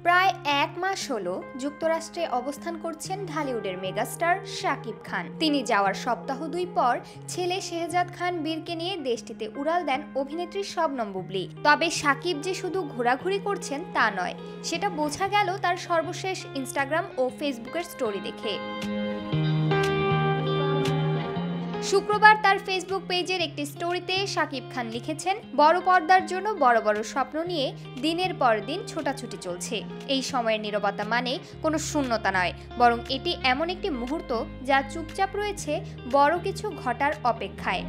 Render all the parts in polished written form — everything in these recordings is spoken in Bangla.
প্রায় এক মাস হলো যুক্তরাষ্ট্রে অবস্থান করছেন ঢালিউডের মেগাস্টার শাকিব খান। তিনি যাওয়ার সপ্তাহ 2 পর ছেলে শেহজাদ খান বীরকে নিয়ে দেশটিতে উড়াল দেন অভিনেত্রী শবনম বুবলী। তবে শাকিব যে শুধু ঘোরাঘুরি করছেন তা নয়, সেটা বোঝা গেল তার সর্বশেষ ইনস্টাগ্রাম ও ফেসবুকের স্টোরি দেখে। শুক্রবার তার ফেসবুক পেজের একটি স্টোরিতে শাকিব খান লিখেছেন, বড় পর্দার জন্য বড় বড় স্বপ্ন নিয়ে দিনের পর দিন ছোটাছুটি চলছে। এই সময়ের নীরবতা মানে কোনো শূন্যতা নয়, বরং এটি এমন একটি মুহূর্ত যা চুপচাপ রয়েছে বড় কিছু ঘটার অপেক্ষায়।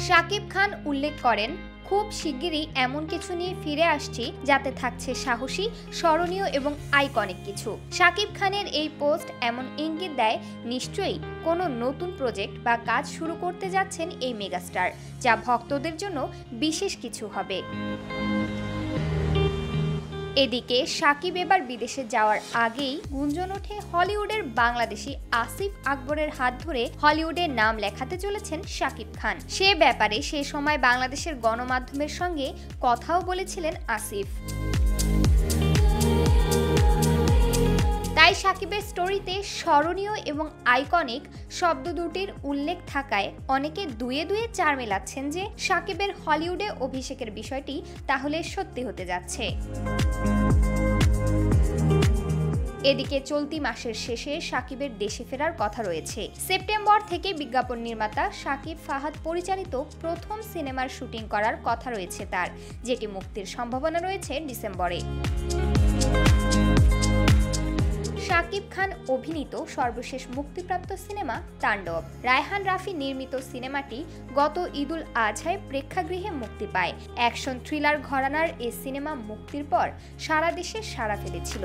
শাকিব খান উল্লেখ করেন, খুব শিগগিরই এমন কিছু নিয়ে ফিরে আসছি যাতে থাকছে সাহসী, স্মরণীয় এবং আইকনিক কিছু। শাকিব খানের এই পোস্ট এমন ইঙ্গিত দেয় নিশ্চয়ই কোনো নতুন প্রজেক্ট বা কাজ শুরু করতে যাচ্ছেন এই মেগাস্টার, যা ভক্তদের জন্য বিশেষ কিছু হবে। এদিকে শাকিব এবার বিদেশে যাওয়ার আগেই গুঞ্জন ওঠে হলিউডের বাংলাদেশি আসিফ আকবরের হাত ধরে হলিউডে নাম লেখাতে চলেছেন শাকিব খান। সে ব্যাপারে সে সময় বাংলাদেশের গণমাধ্যমের সঙ্গে কথাও বলেছিলেন আসিফ। তাই শাকিবের স্টোরিতে স্মরণীয় এবং আইকনিক শব্দ দুটির উল্লেখ থাকায় অনেকে দুয়ে দুয়ে চার মেলাচ্ছেন যে শাকিবের হলিউডে অভিষেকের বিষয়টি তাহলে সত্যি হতে যাচ্ছে। এদিকে চলতি মাসের শেষে শাকিবের দেশে ফেরার কথা রয়েছে। সেপ্টেম্বর থেকে বিজ্ঞাপন নির্মাতা শাকিব ফাহাদ পরিচালিত প্রথম সিনেমার শুটিং করার কথা রয়েছে তার, যেটি মুক্তির সম্ভাবনা রয়েছে ডিসেম্বরে। শাকিব খান অভিনীত সর্বশেষ মুক্তিপ্রাপ্ত সিনেমা তাণ্ডব। রায়হান রাফি নির্মিত সিনেমাটি গত ঈদুল আজহায় প্রেক্ষাগৃহে মুক্তি পায়। অ্যাকশন থ্রিলার ঘরানার এই সিনেমা মুক্তির পর সারা দেশে সাড়া ফেলেছিল।